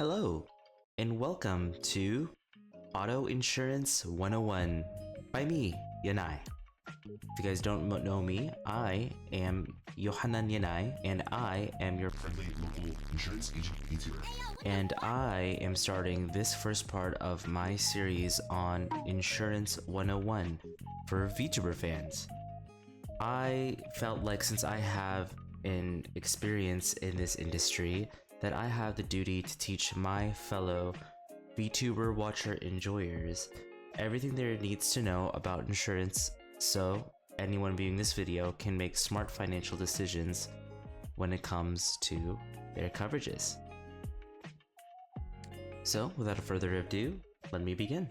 Hello, and welcome to Auto Insurance 101 by me, Yannai. If you guys don't know me, I am Yohanan Yannai, and I am your friendly local insurance agent Vtuber. And I am starting this first part of my series on Insurance 101 for Vtuber fans. I felt like since I have an experience in this industry, that I have the duty to teach my fellow Vtuber watcher enjoyers everything there needs to know about insurance so anyone viewing this video can make smart financial decisions when it comes to their coverages. So without further ado, let me begin.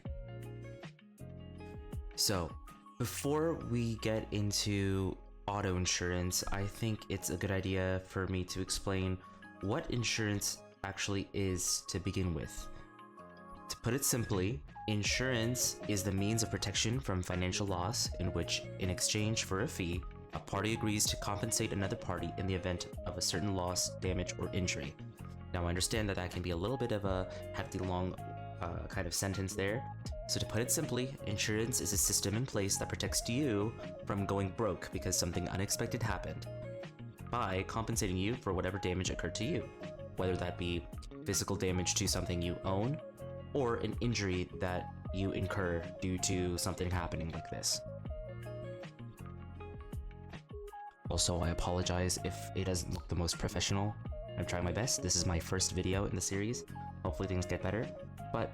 So before we get into auto insurance, I think it's a good idea for me to explain what insurance actually is to begin with. To put it simply, insurance is the means of protection from financial loss in which, in exchange for a fee, a party agrees to compensate another party in the event of a certain loss, damage, or injury. Now, I understand that that can be a little bit of a hefty, long kind of sentence there. So to put it simply, insurance is a system in place that protects you from going broke because something unexpected happened, by compensating you for whatever damage occurred to you, whether that be physical damage to something you own or an injury that you incur due to something happening like this. Also, I apologize if it doesn't look the most professional. I'm trying my best. This is my first video in the series. Hopefully things get better, but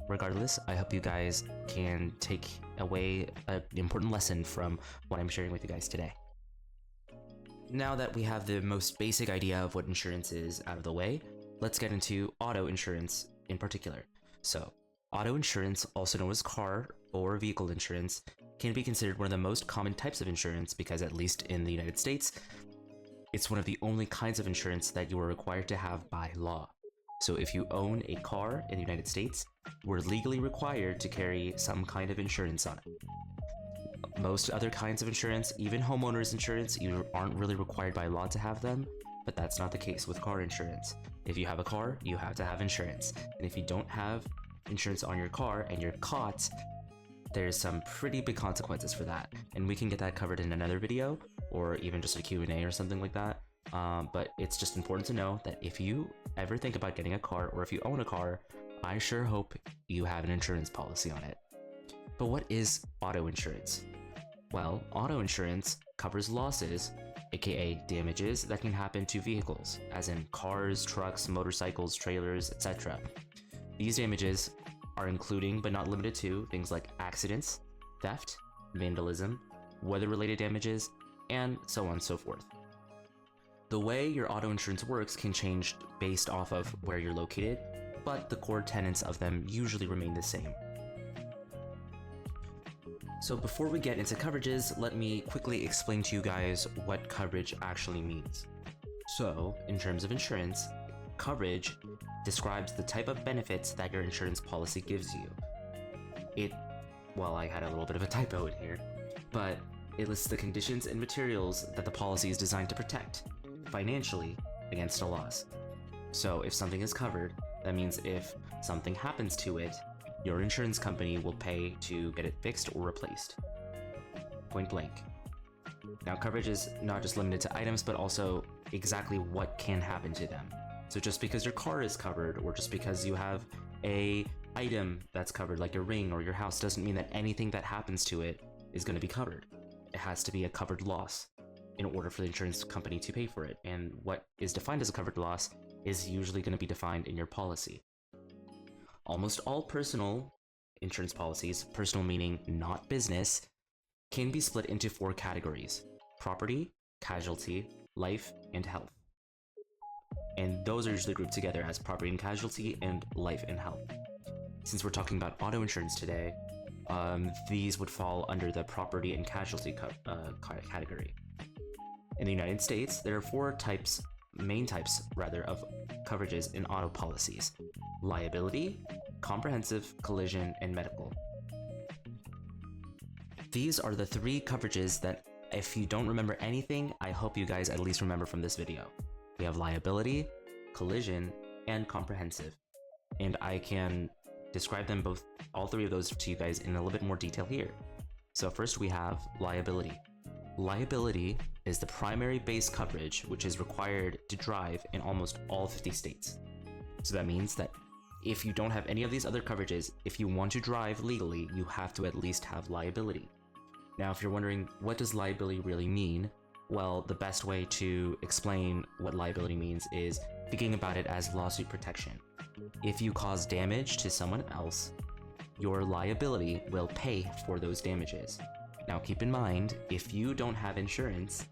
regardless, I hope you guys can take away an important lesson from what I'm sharing with you guys today. Now that we have the most basic idea of what insurance is out of the way, let's get into auto insurance in particular. So, auto insurance, also known as car or vehicle insurance, can be considered one of the most common types of insurance because, at least in the United States, it's one of the only kinds of insurance that you are required to have by law. So if you own a car in the United States, we're legally required to carry some kind of insurance on it. Most other kinds of insurance, even homeowners insurance, you aren't really required by law to have them, but that's not the case with car insurance. If you have a car, you have to have insurance. And if you don't have insurance on your car and you're caught, there's some pretty big consequences for that. And we can get that covered in another video, or even just a Q&A or something like that. But it's just important to know that if you ever think about getting a car, or if you own a car, I sure hope you have an insurance policy on it. But what is auto insurance? Well, auto insurance covers losses, aka damages, that can happen to vehicles, as in cars, trucks, motorcycles, trailers, etc. These damages are including, but not limited to, things like accidents, theft, vandalism, weather-related damages, and so on and so forth. The way your auto insurance works can change based off of where you're located, but the core tenets of them usually remain the same. So before we get into coverages, let me quickly explain to you guys what coverage actually means. So, in terms of insurance, coverage describes the type of benefits that your insurance policy gives you. Well, I had a little bit of a typo in here, but it lists the conditions and materials that the policy is designed to protect, financially, against a loss. So if something is covered, that means if something happens to it, your insurance company will pay to get it fixed or replaced. Point blank. Now, coverage is not just limited to items, but also exactly what can happen to them. So just because your car is covered, or just because you have a item that's covered, like your ring or your house, doesn't mean that anything that happens to it is going to be covered. It has to be a covered loss in order for the insurance company to pay for it. And what is defined as a covered loss is usually going to be defined in your policy. Almost all personal insurance policies, personal meaning not business, can be split into 4 categories: property, casualty, life, and health. And those are usually grouped together as property and casualty and life and health. Since we're talking about auto insurance today, these would fall under the property and casualty category. In the United States, there are 4 main types of coverages in auto policies: liability, comprehensive, collision, and medical. These are the 3 coverages that, if you don't remember anything, I hope you guys at least remember from this video. We have liability, collision, and comprehensive. and I can describe them both, all three of those to you guys in a little bit more detail here. So first we have liability. Liability is the primary base coverage which is required to drive in almost all 50 states. So that means that if you don't have any of these other coverages, if you want to drive legally, you have to at least have liability. Now, if you're wondering, what does liability really mean? Well, the best way to explain what liability means is thinking about it as lawsuit protection. If you cause damage to someone else, your liability will pay for those damages. Now, keep in mind, if you don't have insurance,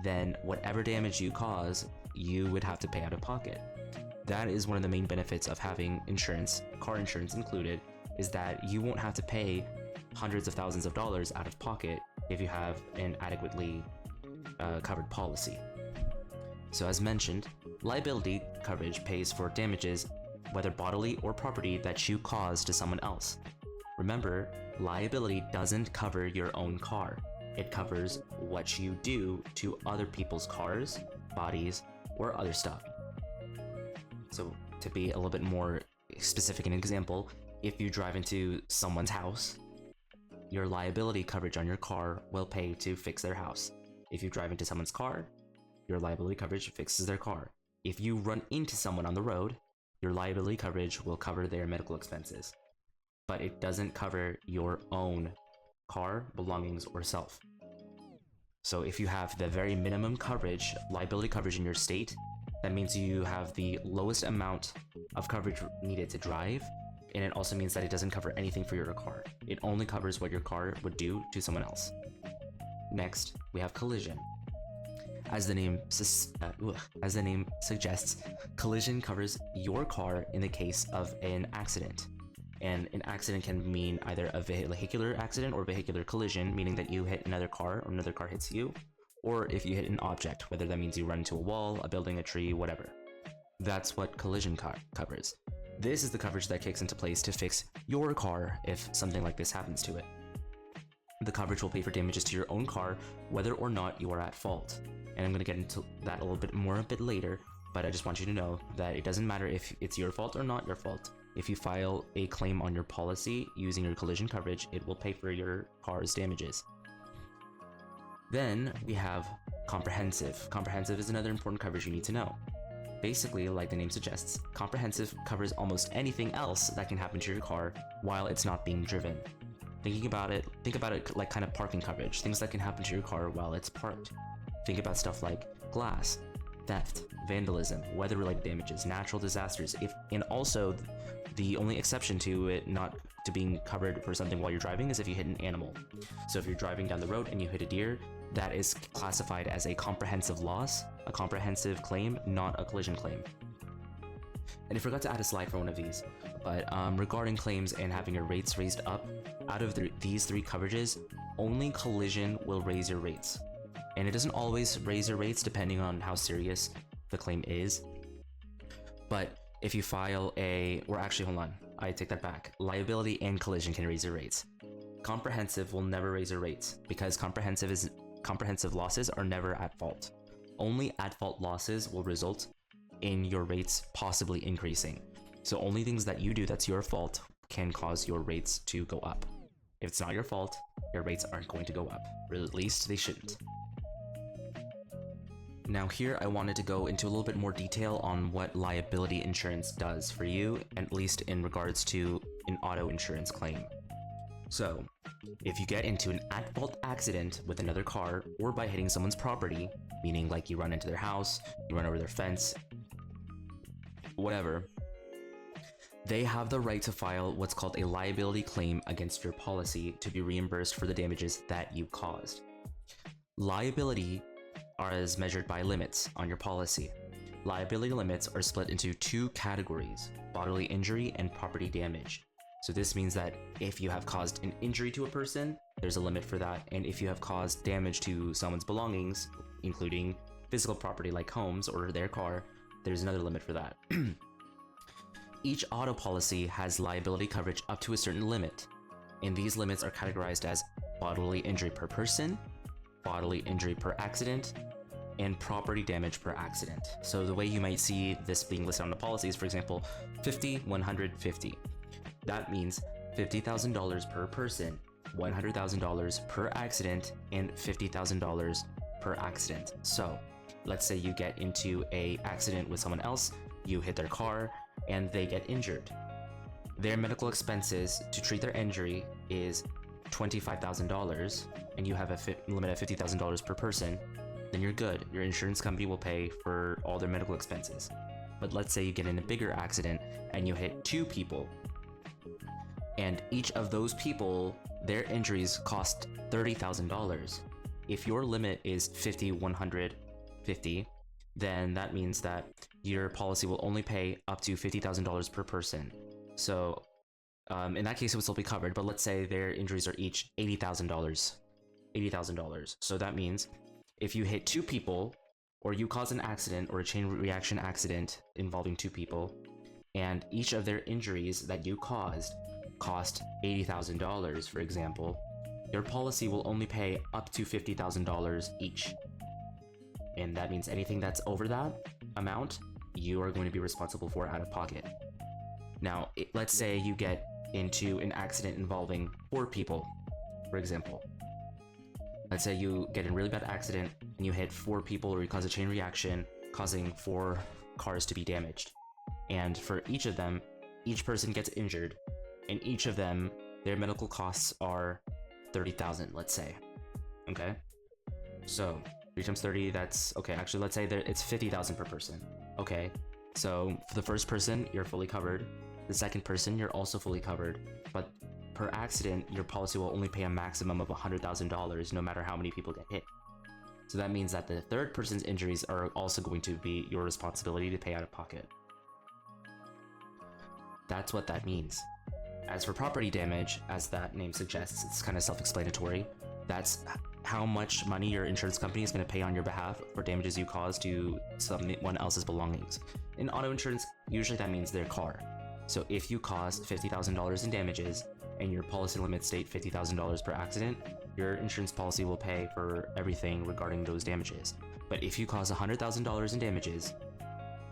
then whatever damage you cause, you would have to pay out of pocket. That is one of the main benefits of having insurance, car insurance included, is that you won't have to pay hundreds of thousands of dollars out of pocket if you have an adequately covered policy. So as mentioned, liability coverage pays for damages, whether bodily or property, that you cause to someone else. Remember, liability doesn't cover your own car. It covers what you do to other people's cars, bodies, or other stuff. So to be a little bit more specific, an example, if you drive into someone's house, your liability coverage on your car will pay to fix their house. If you drive into someone's car, your liability coverage fixes their car. If you run into someone on the road, your liability coverage will cover their medical expenses. But it doesn't cover your own car, belongings, or self. So if you have the very minimum coverage, liability coverage in your state, that means you have the lowest amount of coverage needed to drive, and it also means that it doesn't cover anything for your car. It only covers what your car would do to someone else. Next, we have collision. As the name suggests, collision covers your car in the case of an accident. And an accident can mean either a vehicular accident or vehicular collision, meaning that you hit another car or another car hits you, or if you hit an object, whether that means you run into a wall, a building, a tree, whatever. That's what collision covers. This is the coverage that kicks into place to fix your car if something like this happens to it. The coverage will pay for damages to your own car, whether or not you are at fault. And I'm going to get into that a little bit more a bit later, but I just want you to know that it doesn't matter if it's your fault or not your fault. If you file a claim on your policy using your collision coverage, it will pay for your car's damages. Then we have comprehensive. Comprehensive is another important coverage you need to know. Basically, like the name suggests, comprehensive covers almost anything else that can happen to your car while it's not being driven. Think about it like kind of parking coverage, things that can happen to your car while it's parked. Think about stuff like glass, theft, vandalism, weather-related damages, natural disasters, and also the only exception to it not to being covered for something while you're driving is if you hit an animal. So if you're driving down the road and you hit a deer, that is classified as a comprehensive loss, a comprehensive claim, not a collision claim. And I forgot to add a slide for one of these, but regarding claims and having your rates raised up, out of these three coverages, only collision will raise your rates. And it doesn't always raise your rates depending on how serious the claim is. But if you file hold on, I take that back. Liability and collision can raise your rates. Comprehensive will never raise your rates because comprehensive losses are never at fault. Only at fault losses will result in your rates possibly increasing. So only things that you do that's your fault can cause your rates to go up. If it's not your fault, your rates aren't going to go up, or at least they shouldn't. Now here I wanted to go into a little bit more detail on what liability insurance does for you, at least in regards to an auto insurance claim. So, if you get into an at-fault accident with another car or by hitting someone's property, meaning like you run into their house, you run over their fence, whatever, they have the right to file what's called a liability claim against your policy to be reimbursed for the damages that you caused. Liability are as measured by limits on your policy. Liability limits are split into two categories: bodily injury and property damage. So this means that if you have caused an injury to a person, there's a limit for that, and if you have caused damage to someone's belongings, including physical property like homes or their car, there's another limit for that. Each auto policy has liability coverage up to a certain limit, and these limits are categorized as bodily injury per person, bodily injury per accident, and property damage per accident. So the way you might see this being listed on the policy is, for example, 50, 150. That means $50,000 per person, $100,000 per accident, and $50,000 per accident. So let's say you get into a accident with someone else, you hit their car, and they get injured. Their medical expenses to treat their injury is $25,000, and you have a limit of $50,000 per person, then you're good. Your insurance company will pay for all their medical expenses. But let's say you get in a bigger accident and you hit 2 people, and each of those people, their injuries cost $30,000. If your limit is 50, 100, 50, then that means that your policy will only pay up to $50,000 per person. So in that case, it would still be covered, but let's say their injuries are each $80,000. So that means if you hit 2 people, or you cause an accident or a chain reaction accident involving 2 people, and each of their injuries that you caused cost $80,000, for example, your policy will only pay up to $50,000 each. And that means anything that's over that amount, you are going to be responsible for out of pocket. Now, let's say you get into an accident involving 4 people, for example. Let's say you get in a really bad accident and you hit 4 people, or you cause a chain reaction causing 4 cars to be damaged. And for each of them, each person gets injured, and each of them, their medical costs are $30,000, let's say. Okay? So 3 times 30, that's okay. Actually, let's say that it's $50,000 per person. Okay. So for the first person, you're fully covered. The second person, you're also fully covered. But per accident, your policy will only pay a maximum of $100,000 no matter how many people get hit. So that means that the third person's injuries are also going to be your responsibility to pay out of pocket. That's what that means. As for property damage, as that name suggests, it's kind of self-explanatory. That's how much money your insurance company is going to pay on your behalf for damages you cause to someone else's belongings. In auto insurance, usually that means their car. So if you caused $50,000 in damages and your policy limits state $50,000 per accident, your insurance policy will pay for everything regarding those damages. But if you cause $100,000 in damages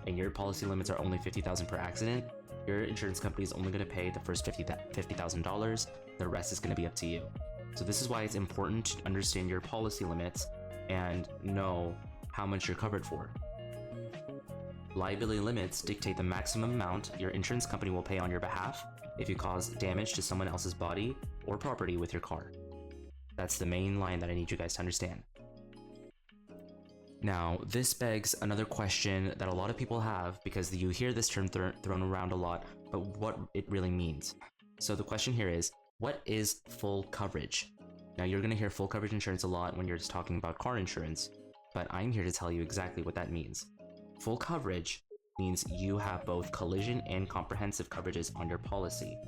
and your policy limits are only $50,000 per accident, your insurance company is only going to pay the first $50,000. The rest is going to be up to you. So this is why it's important to understand your policy limits and know how much you're covered for. Liability limits dictate the maximum amount your insurance company will pay on your behalf if you cause damage to someone else's body or property with your car. That's the main line that I need you guys to understand. Now, this begs another question that a lot of people have, because you hear this term thrown around a lot, but what it really means. So the question here is, what is full coverage? Now, you're going to hear full coverage insurance a lot when you're just talking about car insurance, but I'm here to tell you exactly what that means. Full coverage means you have both collision and comprehensive coverages on your policy.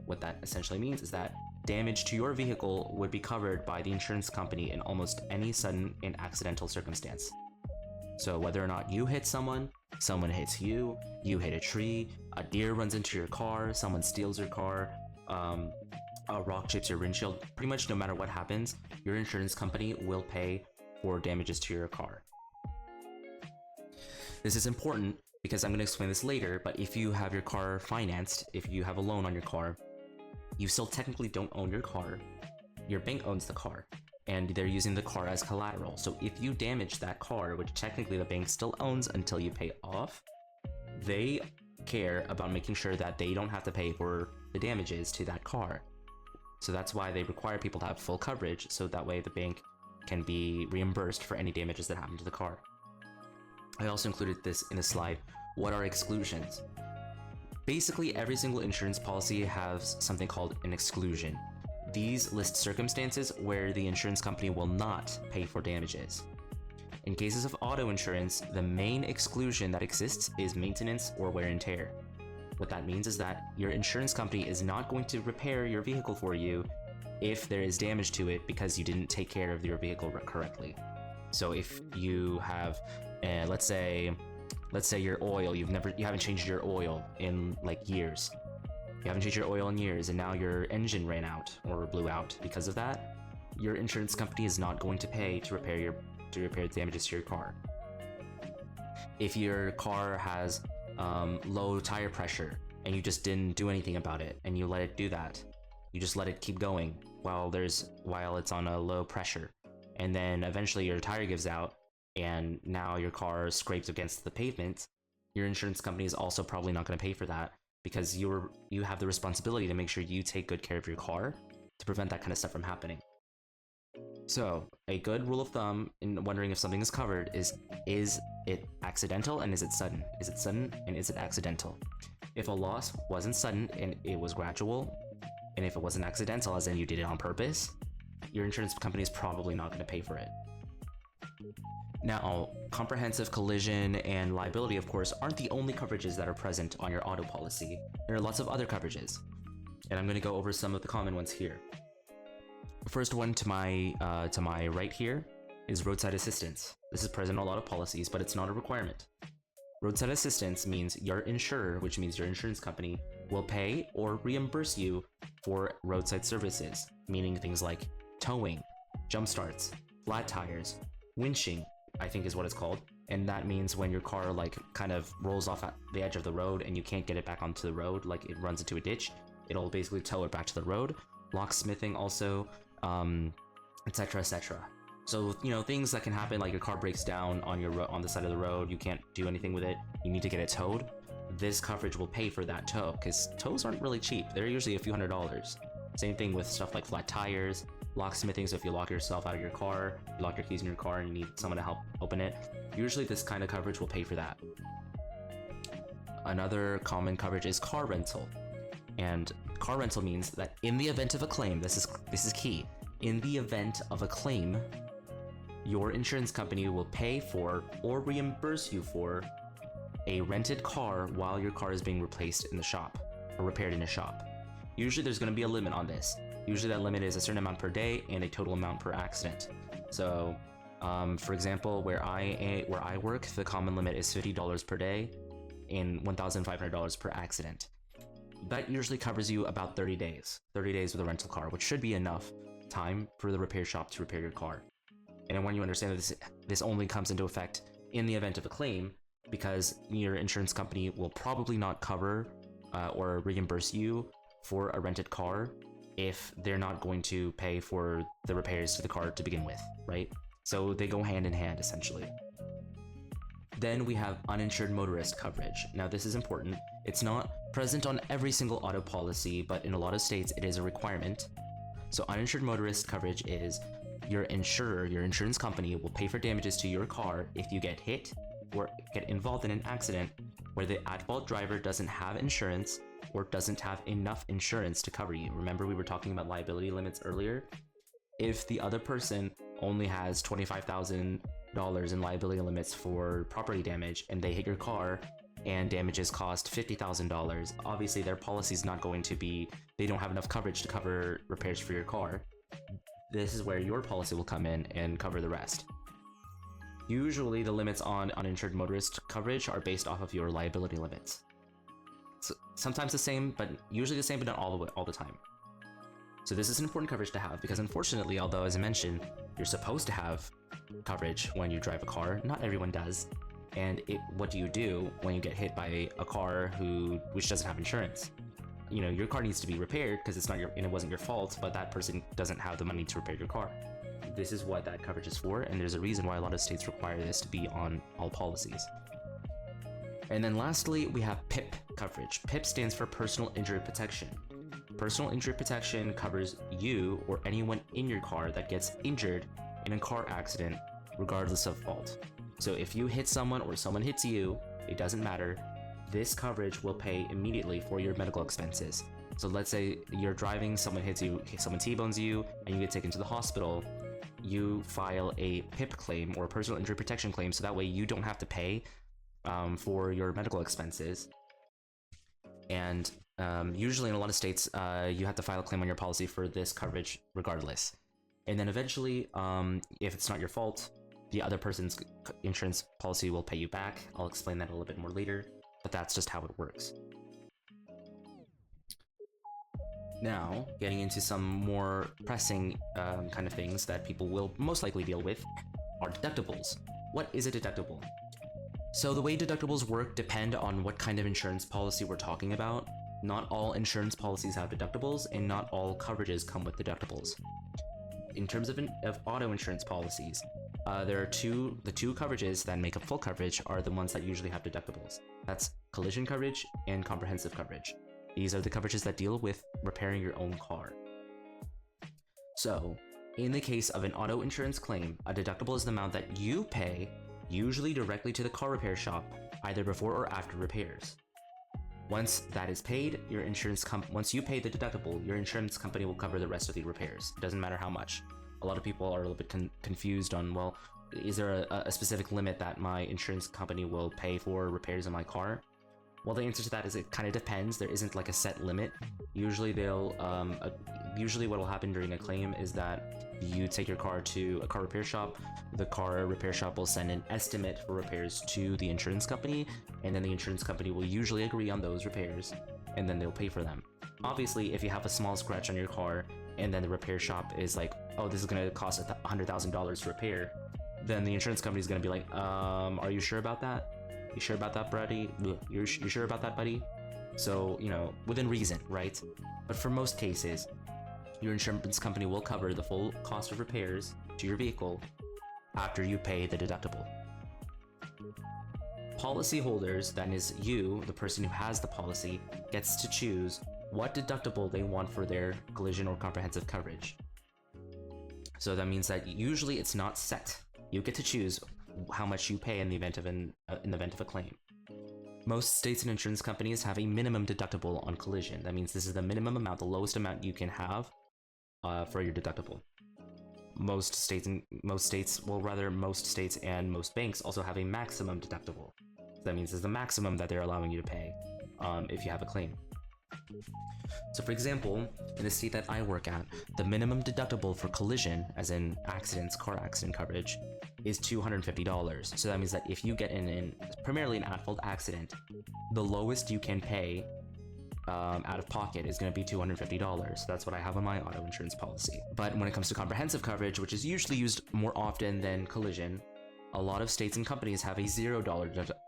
What that essentially means is that damage to your vehicle would be covered by the insurance company in almost any sudden and accidental circumstance. So whether or not you hit someone, someone hits you, you hit a tree, a deer runs into your car, someone steals your car, a rock chips your windshield, pretty much no matter what happens, your insurance company will pay for damages to your car. This is important because I'm going to explain this later, but if you have your car financed, if you have a loan on your car, you still technically don't own your car. Your bank owns the car, and they're using the car as collateral. So if you damage that car, which technically the bank still owns until you pay off, they care about making sure that they don't have to pay for the damages to that car. So that's why they require people to have full coverage, so that way the bank can be reimbursed for any damages that happen to the car. I also included this in a slide. What are exclusions? Basically, every single insurance policy has something called an exclusion. These list circumstances where the insurance company will not pay for damages. In cases of auto insurance, the main exclusion that exists is maintenance or wear and tear. What that means is that your insurance company is not going to repair your vehicle for you if there is damage to it because you didn't take care of your vehicle correctly. So if you have, let's say your oil, you haven't changed your oil in like years. You haven't changed your oil in years, and now your engine ran out or blew out because of that. Your insurance company is not going to pay to to repair damages to your car. If your car has low tire pressure and you just didn't do anything about it and you let it do that, you just let it keep going while it's on a low pressure, and then eventually your tire gives out and now your car scrapes against the pavement, your insurance company is also probably not going to pay for that, because you have the responsibility to make sure you take good care of your car to prevent that kind of stuff from happening. So a good rule of thumb in wondering if something is covered is it accidental and is it sudden? Is it sudden and is it accidental? If a loss wasn't sudden and it was gradual, and if it wasn't accidental as in you did it on purpose, your insurance company is probably not going to pay for it. Now, comprehensive collision and liability, of course, aren't the only coverages that are present on your auto policy. There are lots of other coverages, and I'm going to go over some of the common ones here. The first one to my right here is roadside assistance. This is present on a lot of policies, but it's not a requirement. Roadside assistance means your insurer, which means your insurance company, will pay or reimburse you for roadside services, meaning things like towing, jump starts, flat tires, winching, I think is what it's called. And that means when your car like kind of rolls off at the edge of the road and you can't get it back onto the road, like it runs into a ditch, it'll basically tow it back to the road. Locksmithing also, etc, etc. So, you know, things that can happen, like your car breaks down on the side of the road, you can't do anything with it, you need to get it towed. This coverage will pay for that tow, because tows aren't really cheap. They're usually a few $100s. Same thing with stuff like flat tires, locksmithing, so if you lock yourself out of your car, you lock your keys in your car and you need someone to help open it, usually this kind of coverage will pay for that. Another common coverage is car rental. And car rental means that in the event of a claim, this is key, in the event of a claim, your insurance company will pay for or reimburse you for a rented car while your car is being replaced in the shop or repaired in a shop. Usually there's going to be a limit on this. Usually that limit is a certain amount per day and a total amount per accident. So, for example, where I work, the common limit is $50 per day and $1,500 per accident. That usually covers you about 30 days. 30 days with a rental car, which should be enough time for the repair shop to repair your car. And I want you to understand that this only comes into effect in the event of a claim, because your insurance company will probably not cover or reimburse you for a rented car if they're not going to pay for the repairs to the car to begin with, right? So they go hand in hand, essentially. Then we have uninsured motorist coverage. Now this is important. It's not present on every single auto policy, but in a lot of states it is a requirement. So uninsured motorist coverage is your insurer, your insurance company, will pay for damages to your car if you get hit or get involved in an accident where the at-fault driver doesn't have insurance or doesn't have enough insurance to cover you. Remember we were talking about liability limits earlier? If the other person only has $25,000 in liability limits for property damage and they hit your car and damages cost $50,000, obviously their policy is not going to be, they don't have enough coverage to cover repairs for your car. This is where your policy will come in and cover the rest. Usually the limits on uninsured motorist coverage are based off of your liability limits. So sometimes the same, but usually the same, but not all the time. So this is an important coverage to have, because unfortunately, although as I mentioned, you're supposed to have coverage when you drive a car, not everyone does. And what do you do when you get hit by a car which doesn't have insurance? You know, your car needs to be repaired because it wasn't your fault, but that person doesn't have the money to repair your car. This is what that coverage is for, and there's a reason why a lot of states require this to be on all policies. And then lastly, we have PIP coverage. PIP stands for Personal Injury Protection. Personal injury protection covers you or anyone in your car that gets injured in a car accident, regardless of fault. So if you hit someone or someone hits you, it doesn't matter. This coverage will pay immediately for your medical expenses. So let's say you're driving, someone hits you, someone T-bones you, and you get taken to the hospital. You file a PIP claim or a personal injury protection claim, so that way you don't have to pay for your medical expenses. And usually in a lot of states, you have to file a claim on your policy for this coverage regardless. And then eventually, if it's not your fault, the other person's insurance policy will pay you back. I'll explain that a little bit more later, but that's just how it works. Now, getting into some more pressing kind of things that people will most likely deal with. are deductibles. What is a deductible? So the way deductibles work depend on what kind of insurance policy we're talking about. Not all insurance policies have deductibles, and not all coverages come with deductibles. In terms of auto insurance policies, there are the two coverages that make up full coverage are the ones that usually have deductibles. That's collision coverage and comprehensive coverage. These are the coverages that deal with repairing your own car. So, in the case of an auto insurance claim, a deductible is the amount that you pay, usually directly to the car repair shop, either before or after repairs. Once that is paid, once you pay the deductible, your insurance company will cover the rest of the repairs. It doesn't matter how much. A lot of people are a little bit confused on, well, is there a specific limit that my insurance company will pay for repairs in my car? Well, the answer to that is it kind of depends. There isn't like a set limit. Usually usually what will happen during a claim is that you take your car to a car repair shop. The car repair shop will send an estimate for repairs to the insurance company, and then the insurance company will usually agree on those repairs, and then they'll pay for them. Obviously, if you have a small scratch on your car, and then the repair shop is like, oh, this is gonna cost $100,000 to repair, then the insurance company is gonna be like, are you sure about that? You sure about that, buddy? You sure about that, buddy? So, within reason, right? But for most cases, your insurance company will cover the full cost of repairs to your vehicle after you pay the deductible. Policyholders, that is you, the person who has the policy, gets to choose what deductible they want for their collision or comprehensive coverage. So that means that usually it's not set. You get to choose how much you pay in the event of a claim. Most states and insurance companies have a minimum deductible on collision. That means this is the minimum amount, the lowest amount you can have for your deductible. Most states and most banks also have a maximum deductible. So that means this is the maximum that they're allowing you to pay if you have a claim. So for example, in the state that I work at, the minimum deductible for collision, as in accidents, car accident coverage, is $250. So that means that if you get in primarily an at-fault accident, the lowest you can pay out of pocket is going to be $250. That's what I have on my auto insurance policy. But when it comes to comprehensive coverage, which is usually used more often than collision, a lot of states and companies have a $0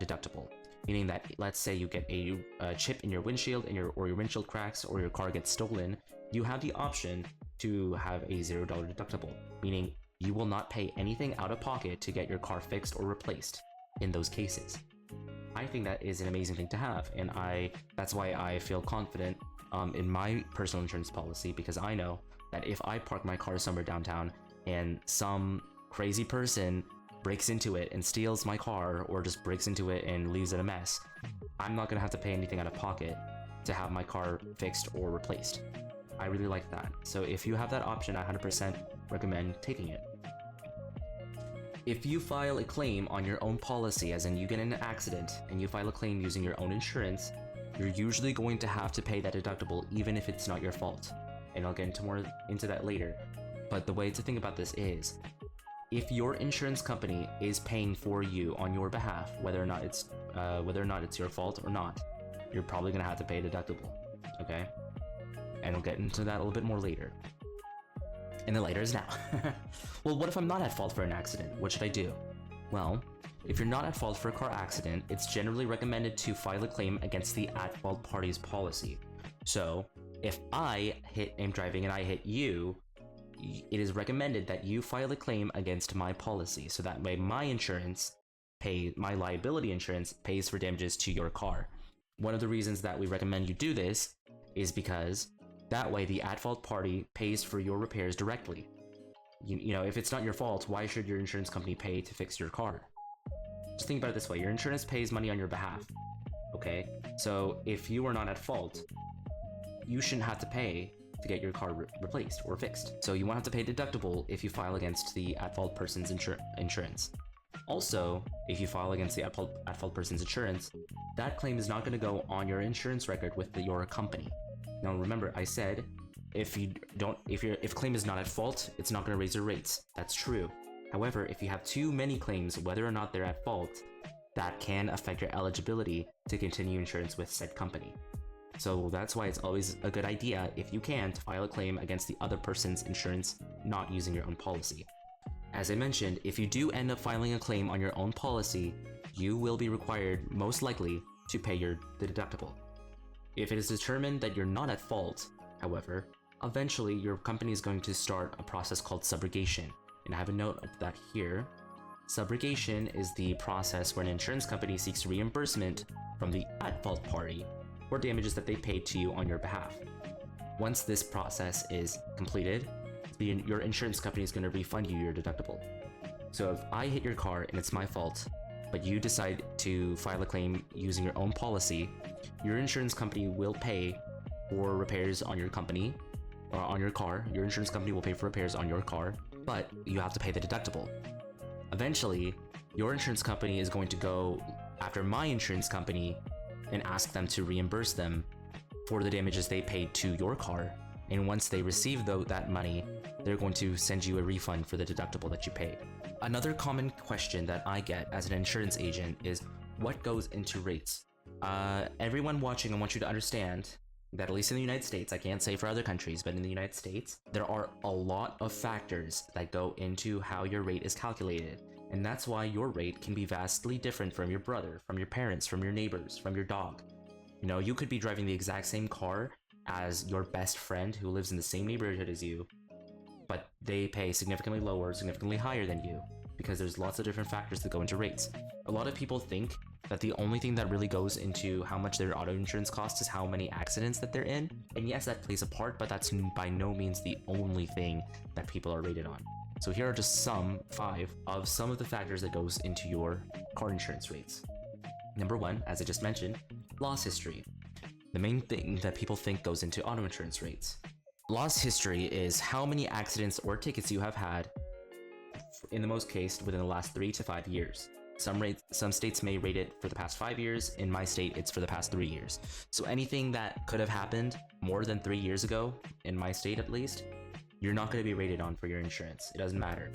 deductible. Meaning that, let's say you get a chip in your windshield or your windshield cracks or your car gets stolen, you have the option to have a $0 deductible, meaning you will not pay anything out of pocket to get your car fixed or replaced in those cases. I think that is an amazing thing to have, and that's why I feel confident in my personal insurance policy, because I know that if I park my car somewhere downtown and some crazy person breaks into it and steals my car, or just breaks into it and leaves it a mess, I'm not gonna have to pay anything out of pocket to have my car fixed or replaced. I really like that. So if you have that option, I 100% recommend taking it. If you file a claim on your own policy, as in you get in an accident and you file a claim using your own insurance, you're usually going to have to pay that deductible even if it's not your fault. And I'll get into that later. But the way to think about this is, if your insurance company is paying for you on your behalf, whether or not it's your fault or not, you're probably gonna have to pay a deductible, okay? And we'll get into that a little bit more later. And the later is now. Well, what if I'm not at fault for an accident? What should I do? Well, if you're not at fault for a car accident, it's generally recommended to file a claim against the at-fault party's policy. So, if I am driving and I hit you, it is recommended that you file a claim against my policy, so that way my liability insurance pays for damages to your car. One of the reasons that we recommend you do this is because that way the at-fault party pays for your repairs directly. You know, if it's not your fault, why should your insurance company pay to fix your car? Just think about it this way, your insurance pays money on your behalf, okay? So if you are not at fault, you shouldn't have to pay to get your car replaced or fixed. So you won't have to pay deductible if you file against the at-fault person's insurance. Also, if you file against the at-fault person's insurance, that claim is not going to go on your insurance record with your company. Now remember, I said if claim is not at fault, it's not going to raise your rates. That's true. However, if you have too many claims, whether or not they're at fault, that can affect your eligibility to continue insurance with said company. So that's why it's always a good idea, if you can, to file a claim against the other person's insurance, not using your own policy. As I mentioned, if you do end up filing a claim on your own policy, you will be required, most likely, to pay the deductible. If it is determined that you're not at fault, however, eventually your company is going to start a process called subrogation, and I have a note of that here. Subrogation is the process where an insurance company seeks reimbursement from the at-fault party for damages that they paid to you on your behalf. Once this process is completed, your insurance company is going to refund you your deductible. So if I hit your car and it's my fault, but you decide to file a claim using your own policy, your insurance company will pay for repairs on your company or on your car. Your insurance company will pay for repairs on your car, but you have to pay the deductible. Eventually, your insurance company is going to go after my insurance company and ask them to reimburse them for the damages they paid to your car. And once they receive that money, they're going to send you a refund for the deductible that you paid. Another common question that I get as an insurance agent is what goes into rates? Everyone watching, I want you to understand that at least in the United States, I can't say for other countries, but in the United States, there are a lot of factors that go into how your rate is calculated. And that's why your rate can be vastly different from your brother, from your parents, from your neighbors, from your dog. You know, you could be driving the exact same car as your best friend who lives in the same neighborhood as you, but they pay significantly lower, significantly higher than you, because there's lots of different factors that go into rates. A lot of people think that the only thing that really goes into how much their auto insurance costs is how many accidents that they're in. And yes, that plays a part, but that's by no means the only thing that people are rated on. So here are just 5 of some of the factors that goes into your car insurance rates. Number 1, as I just mentioned, loss history. The main thing that people think goes into auto insurance rates. Loss history is how many accidents or tickets you have had, in the most case, within the last 3 to 5 years. Some states may rate it for the past 5 years. In my state, it's for the past 3 years. So anything that could have happened more than 3 years ago, in my state at least, you're not going to be rated on for your insurance. It doesn't matter.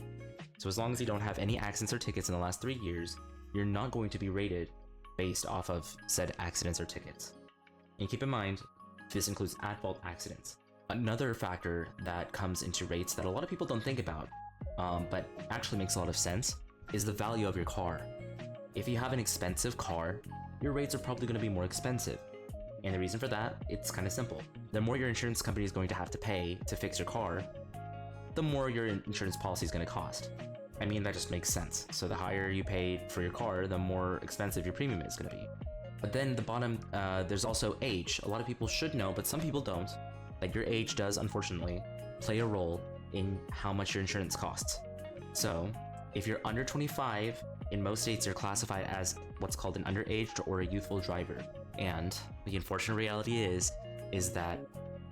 So as long as you don't have any accidents or tickets in the last 3 years, you're not going to be rated based off of said accidents or tickets. And keep in mind, this includes at-fault accidents. Another factor that comes into rates that a lot of people don't think about, but actually makes a lot of sense, is the value of your car. If you have an expensive car, your rates are probably going to be more expensive. And the reason for that, it's kind of simple. The more your insurance company is going to have to pay to fix your car, the more your insurance policy is going to cost. I mean, that just makes sense. So the higher you pay for your car, the more expensive your premium is going to be. But then the bottom, there's also age. A lot of people should know, but some people don't, that your age does, unfortunately, play a role in how much your insurance costs. So if you're under 25, in most states you're classified as what's called an underage or a youthful driver. And the unfortunate reality is that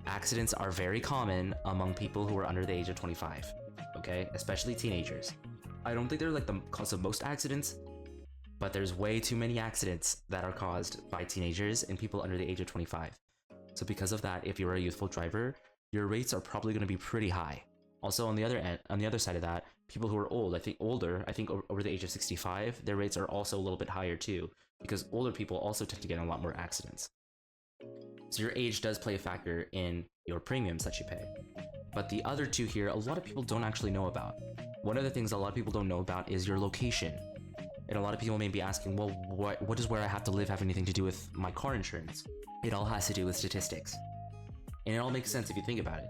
accidents are very common among people who are under the age of 25, okay? Especially teenagers. I don't think they're like the cause of most accidents, but there's way too many accidents that are caused by teenagers and people under the age of 25. So because of that, if you're a youthful driver, your rates are probably going to be pretty high. Also, on the other side of that, people who are old, I think over the age of 65, their rates are also a little bit higher too, because older people also tend to get in a lot more accidents. So your age does play a factor in your premiums that you pay. But the other two here, a lot of people don't actually know about. One of the things a lot of people don't know about is your location. And a lot of people may be asking, well, what does where I have to live have anything to do with my car insurance? It all has to do with statistics. And it all makes sense if you think about it.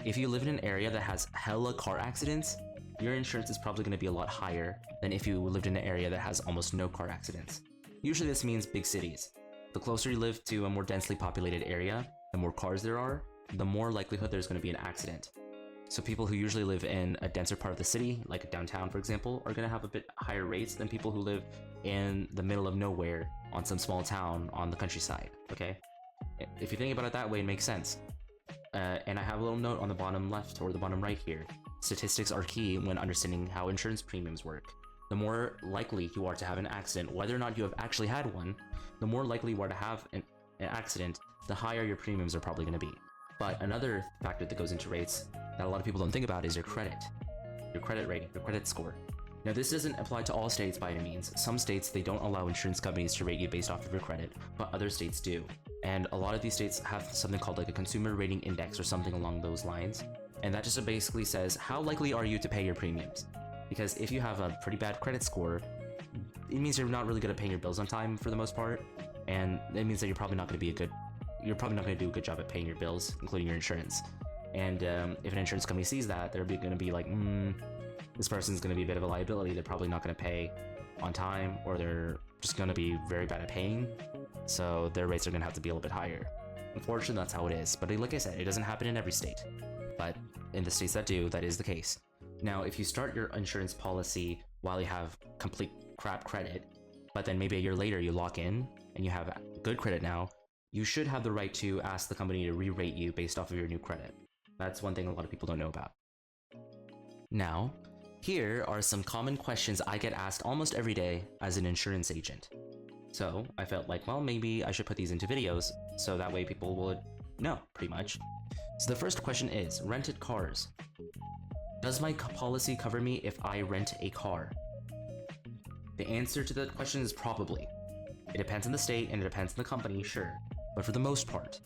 If you live in an area that has hella car accidents, your insurance is probably going to be a lot higher than if you lived in an area that has almost no car accidents. Usually this means big cities. The closer you live to a more densely populated area, the more cars there are, the more likelihood there's going to be an accident. So people who usually live in a denser part of the city, like downtown for example, are going to have a bit higher rates than people who live in the middle of nowhere on some small town on the countryside, okay? If you think about it that way, it makes sense. And I have a little note on the bottom left or the bottom right here. Statistics are key when understanding how insurance premiums work. The more likely you are to have an accident, whether or not you have actually had one, the more likely you are to have an accident, the higher your premiums are probably going to be. But another factor that goes into rates that a lot of people don't think about is your credit rating, your credit score. Now this doesn't apply to all states by any means. Some states, they don't allow insurance companies to rate you based off of your credit, but other states do. And a lot of these states have something called like a consumer rating index or something along those lines. And that just basically says, how likely are you to pay your premiums? Because if you have a pretty bad credit score, it means you're not really good at paying your bills on time for the most part, and it means that you're probably not going to do a good job at paying your bills, including your insurance. And if an insurance company sees that, they're going to be like, this person's going to be a bit of a liability. They're probably not going to pay on time, or they're just going to be very bad at paying, so their rates are going to have to be a little bit higher. Unfortunately, that's how it is. But like I said, it doesn't happen in every state, but in the states that do, that is the case. Now, if you start your insurance policy while you have complete crap credit, but then maybe a year later you lock in and you have good credit now, you should have the right to ask the company to re-rate you based off of your new credit. That's one thing a lot of people don't know about. Now, here are some common questions I get asked almost every day as an insurance agent. So I felt like, well, maybe I should put these into videos so that way people would know, pretty much. So the first question is, rented cars. Does my policy cover me if I rent a car? The answer to that question is probably. It depends on the state and it depends on the company, sure. But for the most part,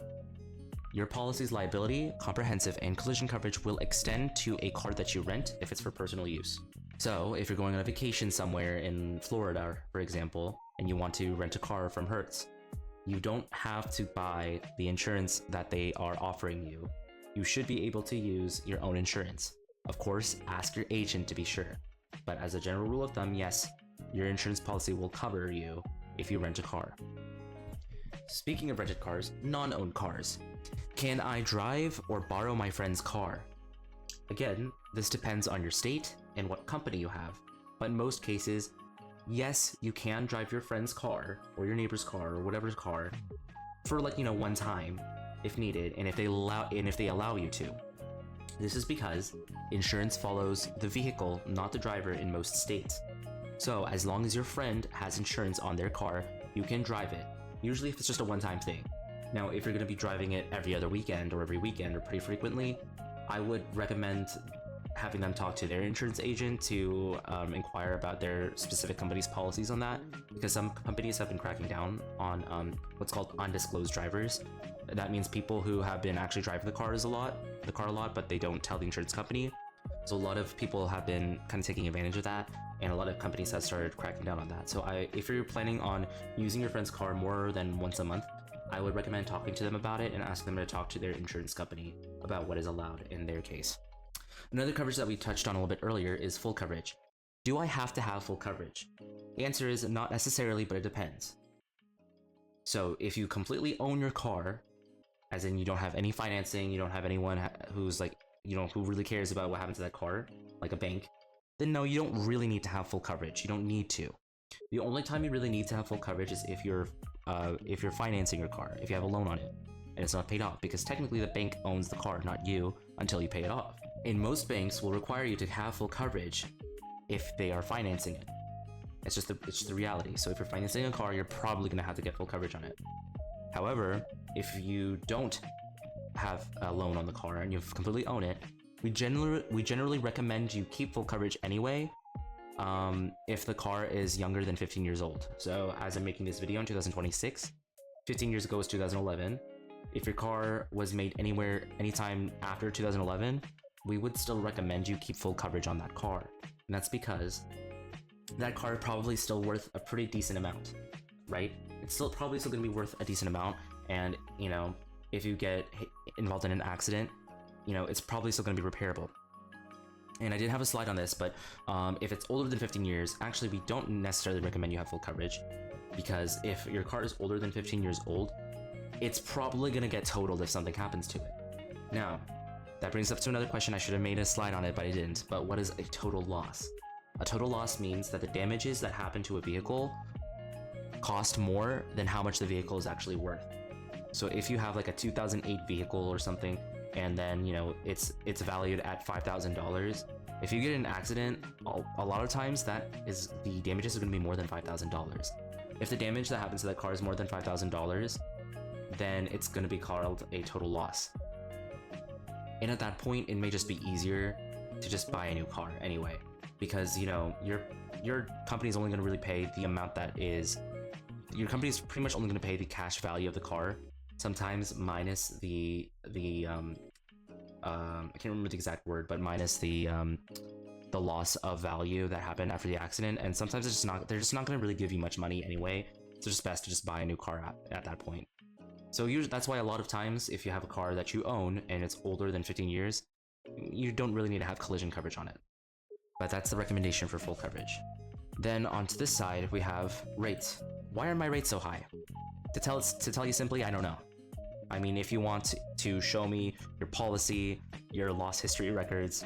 your policy's liability, comprehensive, and collision coverage will extend to a car that you rent if it's for personal use. So if you're going on a vacation somewhere in Florida, for example, and you want to rent a car from Hertz, you don't have to buy the insurance that they are offering you. You should be able to use your own insurance. Of course, ask your agent to be sure. But as a general rule of thumb, yes, your insurance policy will cover you if you rent a car. Speaking of rented cars, non-owned cars. Can I drive or borrow my friend's car? Again, this depends on your state and what company you have, but in most cases, yes, you can drive your friend's car or your neighbor's car or whatever's car for one time if needed, and if they allow you to. This is because insurance follows the vehicle, not the driver, in most states. So as long as your friend has insurance on their car, you can drive it, usually if it's just a one-time thing. Now, if you're going to be driving it every other weekend or every weekend or pretty frequently, I would recommend having them talk to their insurance agent to inquire about their specific company's policies on that, because some companies have been cracking down on what's called undisclosed drivers. That means people who have been actually driving the car a lot, but they don't tell the insurance company. So a lot of people have been kind of taking advantage of that, and a lot of companies have started cracking down on that. So if you're planning on using your friend's car more than once a month, I would recommend talking to them about it and ask them to talk to their insurance company about what is allowed in their case. Another coverage that we touched on a little bit earlier is full coverage. Do I have to have full coverage? The answer is not necessarily, but it depends. So if you completely own your car, as in you don't have any financing, you don't have anyone who's who really cares about what happens to that car, like a bank, then no, you don't really need to have full coverage. You don't need to. The only time you really need to have full coverage is if you're financing your car, if you have a loan on it, and it's not paid off, because technically the bank owns the car, not you, until you pay it off. And most banks will require you to have full coverage if they are financing it. It's just the reality. So if you're financing a car, you're probably going to have to get full coverage on it. However, if you don't have a loan on the car and you completely own it, we generally recommend you keep full coverage anyway, if the car is younger than 15 years old. So as I'm making this video in 2026, 15 years ago was 2011. If your car was made anytime after 2011, we would still recommend you keep full coverage on that car. And that's because that car is probably still worth a pretty decent amount, right? It's probably still going to be worth a decent amount, and if you get involved in an accident, it's probably still going to be repairable. And I did have a slide on this, but if it's older than 15 years, actually we don't necessarily recommend you have full coverage, because if your car is older than 15 years old, it's probably going to get totaled if something happens to it. Now, that brings up to another question. I should have made a slide on it, but I didn't. But what is a total loss? A total loss means that the damages that happen to a vehicle cost more than how much the vehicle is actually worth. So if you have like a 2008 vehicle or something, and then it's valued at $5,000, if you get in an accident, a lot of times the damages are going to be more than $5,000. If the damage that happens to that car is more than $5,000, then it's going to be called a total loss. And at that point, it may just be easier to just buy a new car anyway, because your company is only going to really pay the amount that is. Your company is pretty much only going to pay the cash value of the car, sometimes minus I can't remember the exact word, but minus the the loss of value that happened after the accident, and sometimes they're just not going to really give you much money anyway. So it's just best to just buy a new car at that point. So usually that's why a lot of times if you have a car that you own and it's older than 15 years, you don't really need to have collision coverage on it. But that's the recommendation for full coverage. Then onto this side, we have rates. Why are my rates so high? To tell you simply, I don't know. I mean, if you want to show me your policy, your loss history records,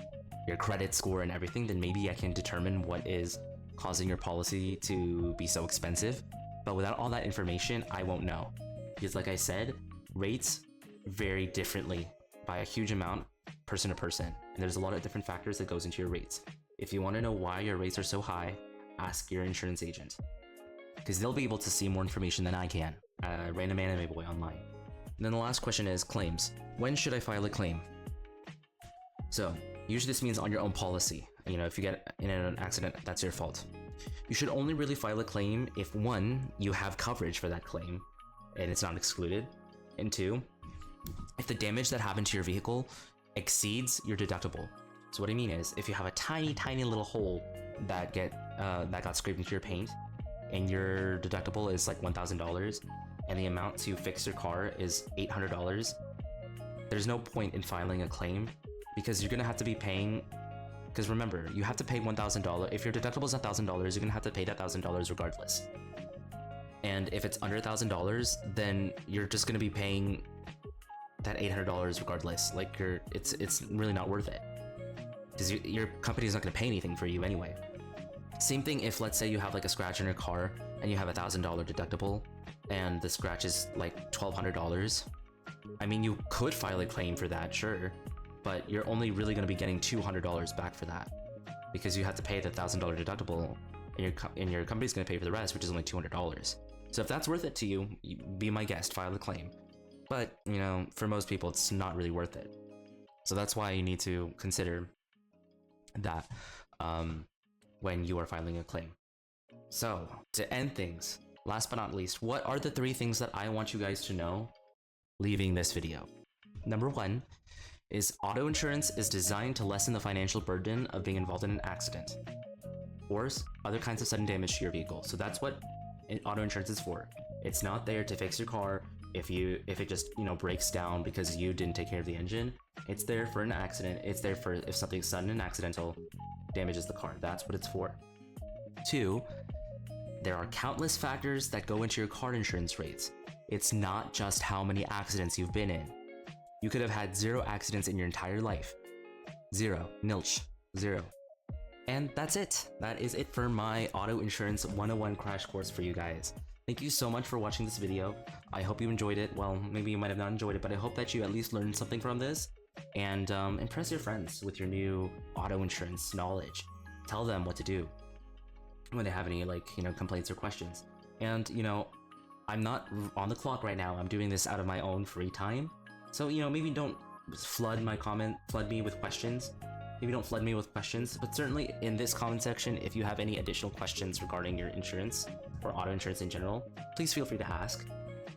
your credit score and everything, then maybe I can determine what is causing your policy to be so expensive. But without all that information, I won't know. Because like I said, rates vary differently by a huge amount, person to person. And there's a lot of different factors that goes into your rates. If you want to know why your rates are so high, ask your insurance agent. Because they'll be able to see more information than I can. Random anime boy online. And then the last question is claims. When should I file a claim? So, usually this means on your own policy. You know, if you get in an accident, that's your fault. You should only really file a claim if 1, you have coverage for that claim, and it's not excluded, and 2, if the damage that happened to your vehicle exceeds your deductible. So what I mean is, if you have a tiny little hole that got scraped into your paint, and your deductible is like $1,000, and the amount to fix your car is $800, there's no point in filing a claim, because you're gonna have to be paying. Because remember, you have to pay $1,000. If your deductible is $1,000, you're gonna have to pay that $1,000 regardless. And if it's under $1,000, then you're just gonna be paying that $800 regardless. Like it's really not worth it, because your company is not gonna pay anything for you anyway. Same thing if, let's say, you have like a scratch in your car and you have a $1,000 deductible, and the scratch is like $1,200. I mean, you could file a claim for that, sure, but you're only really going to be getting $200 back for that, because you have to pay the $1,000 deductible, and your company's going to pay for the rest, which is only $200. So if that's worth it to you, be my guest, file the claim. But, you know, for most people, it's not really worth it. So that's why you need to consider that when you are filing a claim. So, to end things, last but not least, what are the 3 things that I want you guys to know leaving this video? Number 1 is auto insurance is designed to lessen the financial burden of being involved in an accident or other kinds of sudden damage to your vehicle. So that's what auto insurance is for. It's not there to fix your car if it just, you know, breaks down because you didn't take care of the engine. It's there for an accident. It's there for if something sudden and accidental damages the car. That's what it's for. 2, there are countless factors that go into your car insurance rates. It's not just how many accidents you've been in. You could have had 0 accidents in your entire life. 0. Nilch. 0. And that's it. That is it for my auto insurance 101 crash course for you guys. Thank you so much for watching this video. I hope you enjoyed it. Well, maybe you might have not enjoyed it, but I hope that you at least learned something from this. And impress your friends with your new auto insurance knowledge. Tell them what to do when they have any, like, you know, complaints or questions. And, you know, I'm not on the clock right now. I'm doing this out of my own free time. So, you know, maybe don't flood me with questions. Maybe don't flood me with questions, but certainly in this comment section, if you have any additional questions regarding your insurance or auto insurance in general, please feel free to ask.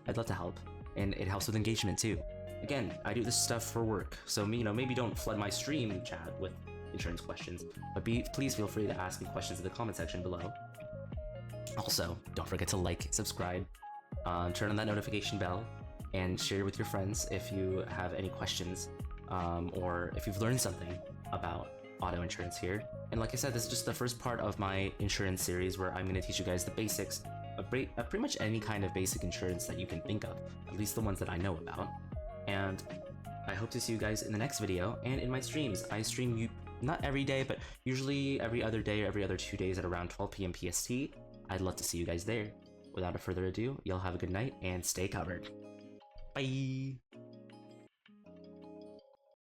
I'd love to help, and it helps with engagement too. Again, I do this stuff for work, so, you know, maybe don't flood my stream chat with insurance questions, but please feel free to ask me questions in the comment section below. Also, don't forget to like, subscribe, turn on that notification bell, and share with your friends if you have any questions, or if you've learned something about auto insurance here. And like I said, this is just the first part of my insurance series where I'm going to teach you guys the basics of pretty much any kind of basic insurance that you can think of, at least the ones that I know about. And I hope to see you guys in the next video and in my streams. I stream not every day, but usually every other day or every other 2 days at around 12 p.m. PST. I'd love to see you guys there. Without further ado, y'all have a good night and stay covered. Bye!